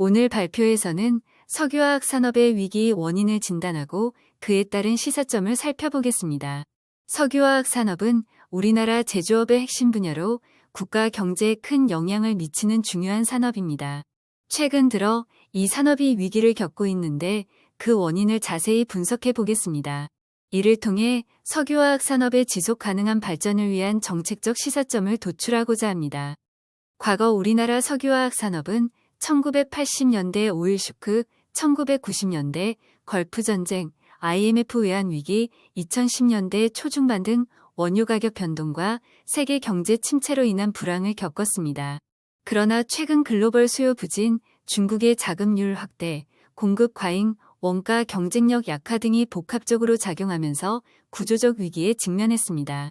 오늘 발표에서는 석유화학 산업의 위기 원인을 진단하고 그에 따른 시사점을 살펴보겠습니다. 석유화학 산업은 우리나라 제조업의 핵심 분야로 국가 경제에 큰 영향을 미치는 중요한 산업입니다. 최근 들어 이 산업이 위기를 겪고 있는데 그 원인을 자세히 분석해 보겠습니다. 이를 통해 석유화학 산업의 지속 가능한 발전을 위한 정책적 시사점을 도출하고자 합니다. 과거 우리나라 석유화학 산업은 1980년대 오일 쇼크, 1990년대 걸프전쟁, IMF 외환위기, 2010년대 초중반 등 원유 가격 변동과 세계 경제 침체로 인한 불황을 겪었습니다. 그러나 최근 글로벌 수요 부진, 중국의 자금률 확대, 공급 과잉, 원가 경쟁력 약화 등이 복합적으로 작용하면서 구조적 위기에 직면했습니다.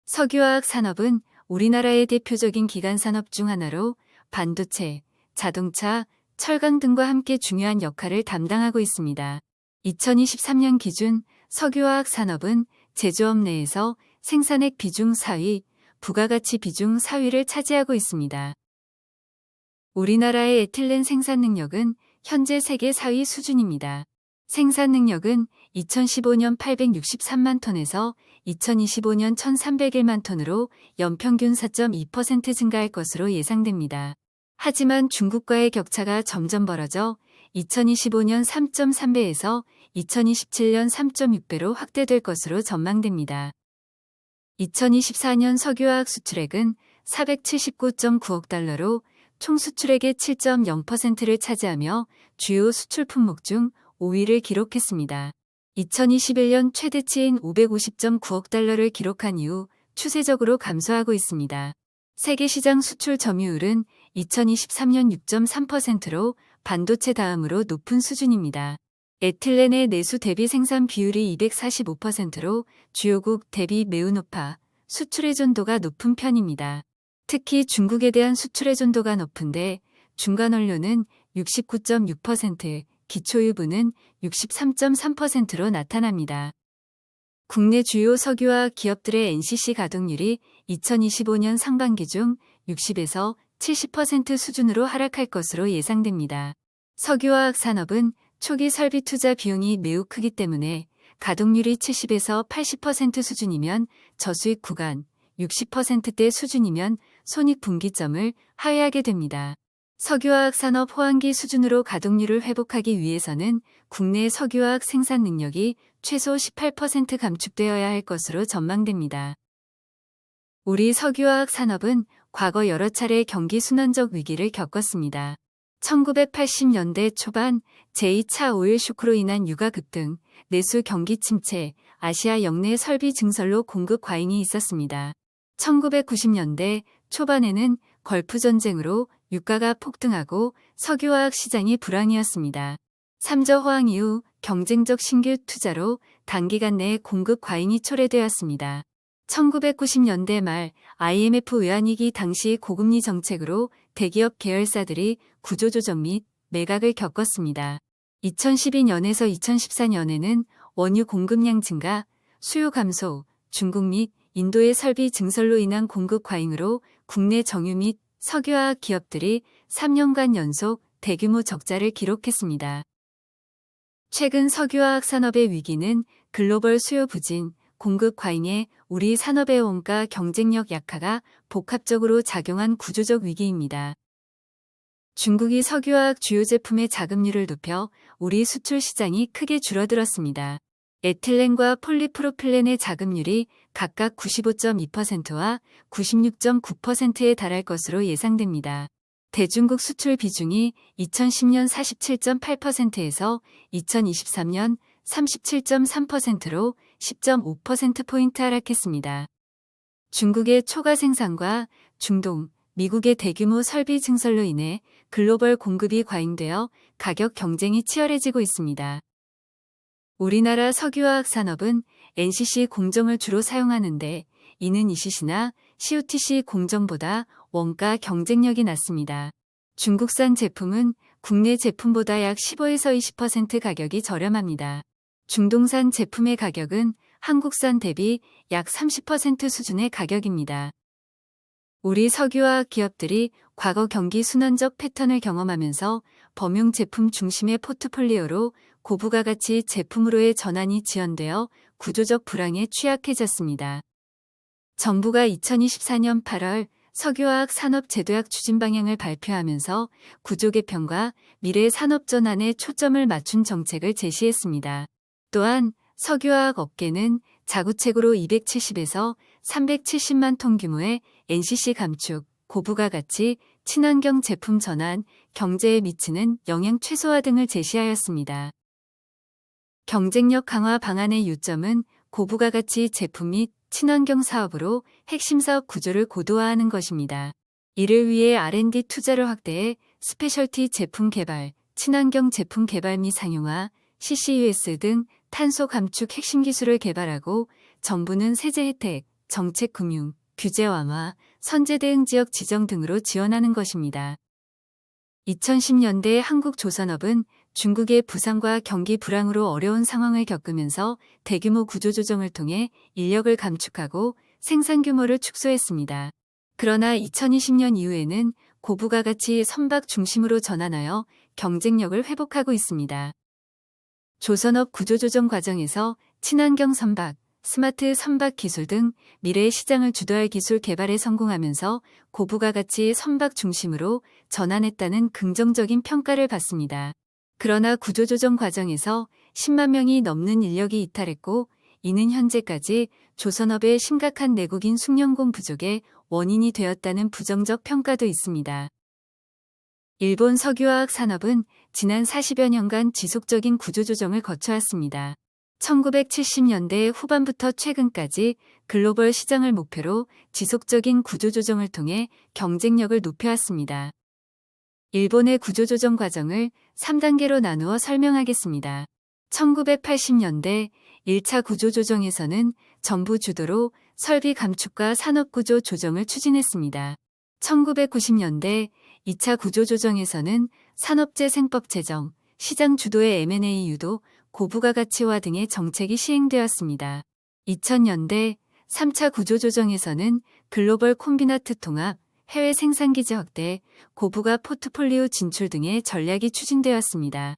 석유화학 산업은 우리나라의 대표적인 기간 산업 중 하나로 반도체, 자동차, 철강 등과 함께 중요한 역할을 담당하고 있습니다. 2023년 기준 석유화학 산업은 제조업 내에서 생산액 비중 4위, 부가가치 비중 4위를 차지하고 있습니다. 우리나라의 에틸렌 생산 능력은 현재 세계 4위 수준입니다. 생산 능력은 2015년 863만 톤에서 2025년 1301만 톤으로 연평균 4.2% 증가할 것으로 예상됩니다. 하지만 중국과의 격차가 점점 벌어져 2025년 3.3배에서 2027년 3.6배로 확대될 것으로 전망됩니다. 2024년 석유화학 수출액은 479.9억 달러로 총 수출액의 7.0%를 차지하며 주요 수출 품목 중 5위를 기록했습니다. 2021년 최대치인 550.9억 달러를 기록한 이후 추세적으로 감소하고 있습니다. 세계 시장 수출 점유율은 2023년 6.3%로 반도체 다음으로 높은 수준입니다. 에틸렌의 내수 대비 생산 비율이 245%로 주요국 대비 매우 높아 수출 의존도가 높은 편입니다. 특히 중국에 대한 수출 의존도가 높은데 중간 원료는 69.6%, 기초유분은 63.3%로 나타납니다. 국내 주요 석유화학 기업들의 NCC 가동률이 2025년 상반기 중 60에서 70% 수준으로 하락할 것으로 예상됩니다. 석유화학 산업은 초기 설비 투자 비용이 매우 크기 때문에 가동률이 70에서 80% 수준이면 저수익 구간, 60%대 수준이면 손익 분기점을 하회하게 됩니다. 석유화학 산업 호황기 수준으로 가동률을 회복하기 위해서는 국내 석유화학 생산 능력이 최소 18% 감축되어야 할 것으로 전망됩니다. 우리 석유화학 산업은 과거 여러 차례 경기 순환적 위기를 겪었습니다. 1980년대 초반 제2차 오일 쇼크로 인한 유가 급등, 내수 경기 침체, 아시아 역내 설비 증설로 공급 과잉이 있었습니다. 1990년대 초반에는 걸프 전쟁으로 유가가 폭등하고 석유화학 시장이 불황이었습니다. 3저 호황 이후 경쟁적 신규 투자로 단기간 내에 공급 과잉이 초래되었습니다. 1990년대 말 IMF 외환위기 당시 고금리 정책으로 대기업 계열사들이 구조조정 및 매각을 겪었습니다. 2012년에서 2014년에는 원유 공급량 증가, 수요 감소, 중국 및 인도의 설비 증설로 인한 공급 과잉으로 국내 정유 및 석유화학 기업들이 3년간 연속 대규모 적자를 기록했습니다. 최근 석유화학 산업의 위기는 글로벌 수요 부진, 공급 과잉에 우리 산업의 원가 경쟁력 약화가 복합적으로 작용한 구조적 위기입니다. 중국이 석유화학 주요 제품의 자급률을 높여 우리 수출 시장이 크게 줄어들었습니다. 에틸렌과 폴리프로필렌의 자급률이 각각 95.2%와 96.9%에 달할 것으로 예상됩니다. 대중국 수출 비중이 2010년 47.8%에서 2023년 37.3%로 10.5%포인트 하락했습니다. 중국의 초과 생산과 중동, 미국의 대규모 설비 증설로 인해 글로벌 공급이 과잉되어 가격 경쟁이 치열해지고 있습니다. 우리나라 석유화학 산업은 NCC 공정을 주로 사용하는데 이는 ECC나 COTC 공정보다 원가 경쟁력이 낮습니다. 중국산 제품은 국내 제품보다 약 15에서 20% 가격이 저렴합니다. 중동산 제품의 가격은 한국산 대비 약 30% 수준의 가격입니다. 우리 석유화학 기업들이 과거 경기 순환적 패턴을 경험하면서 범용 제품 중심의 포트폴리오로 고부가 가치 제품으로의 전환이 지연되어 구조적 불황에 취약해졌습니다. 정부가 2024년 8월 석유화학 산업 제도약 추진 방향을 발표하면서 구조 개편과 미래 산업 전환에 초점을 맞춘 정책을 제시했습니다. 또한 석유화학 업계는 자구책으로 270에서 370만 톤 규모의 NCC 감축, 고부가 가치, 친환경 제품 전환, 경제에 미치는 영향 최소화 등을 제시하였습니다. 경쟁력 강화 방안의 요점은 고부가 가치 제품 및 친환경 사업으로 핵심 사업 구조를 고도화하는 것입니다. 이를 위해 R&D 투자를 확대해 스페셜티 제품 개발, 친환경 제품 개발 및 상용화, CCUS 등 탄소 감축 핵심 기술을 개발하고 정부는 세제 혜택, 정책 금융, 규제 완화, 선제 대응 지역 지정 등으로 지원하는 것입니다. 2010년대 한국 조선업은 중국의 부상과 경기 불황으로 어려운 상황을 겪으면서 대규모 구조조정을 통해 인력을 감축하고 생산 규모를 축소했습니다. 그러나 2020년 이후에는 고부가 가치 선박 중심으로 전환하여 경쟁력을 회복하고 있습니다. 조선업 구조조정 과정에서 친환경 선박, 스마트 선박 기술 등 미래의 시장을 주도할 기술 개발에 성공하면서 고부가 가치 선박 중심으로 전환했다는 긍정적인 평가를 받습니다. 그러나 구조조정 과정에서 10만 명이 넘는 인력이 이탈했고 이는 현재까지 조선업의 심각한 내국인 숙련공 부족의 원인이 되었다는 부정적 평가도 있습니다. 일본 석유화학 산업은 지난 40여 년간 지속적인 구조조정을 거쳐왔습니다. 1970년대 후반부터 최근까지 글로벌 시장을 목표로 지속적인 구조조정을 통해 경쟁력을 높여왔습니다. 일본의 구조조정 과정을 3단계로 나누어 설명하겠습니다. 1980년대 1차 구조조정에서는 정부 주도로 설비 감축과 산업구조 조정을 추진했습니다. 1990년대 2차 구조조정에서는 산업재생법 제정, 시장 주도의 M&A 유도, 고부가 가치화 등의 정책이 시행되었습니다. 2000년대 3차 구조조정에서는 글로벌 콤비나트 통합, 해외 생산기지 확대, 고부가 포트폴리오 진출 등의 전략이 추진되었습니다.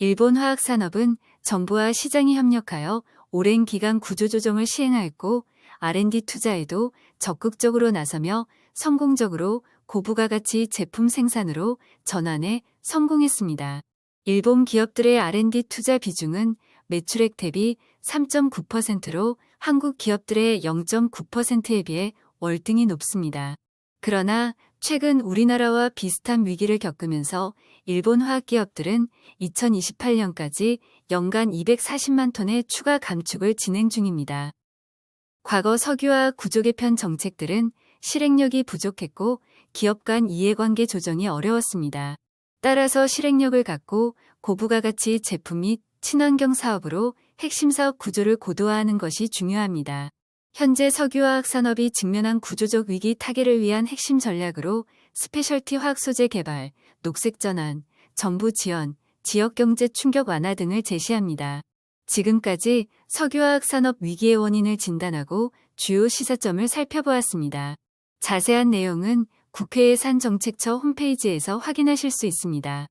일본 화학산업은 정부와 시장이 협력하여 오랜 기간 구조조정을 시행하였고 R&D 투자에도 적극적으로 나서며 성공적으로 고부가 가치 제품 생산으로 전환에 성공했습니다. 일본 기업들의 R&D 투자 비중은 매출액 대비 3.9%로 한국 기업들의 0.9%에 비해 월등히 높습니다. 그러나 최근 우리나라와 비슷한 위기를 겪으면서 일본 화학기업들은 2028년까지 연간 240만 톤의 추가 감축을 진행 중입니다. 과거 석유화학 구조 개편 정책들은 실행력이 부족했고 기업 간 이해관계 조정이 어려웠습니다. 따라서 실행력을 갖고 고부가 가치 제품 및 친환경 사업으로 핵심 사업 구조를 고도화하는 것이 중요합니다. 현재 석유화학 산업이 직면한 구조적 위기 타개를 위한 핵심 전략으로 스페셜티 화학 소재 개발, 녹색 전환, 정부 지원, 지역 경제 충격 완화 등을 제시합니다. 지금까지 석유화학 산업 위기의 원인을 진단하고 주요 시사점을 살펴보았습니다. 자세한 내용은 국회 예산정책처 홈페이지에서 확인하실 수 있습니다.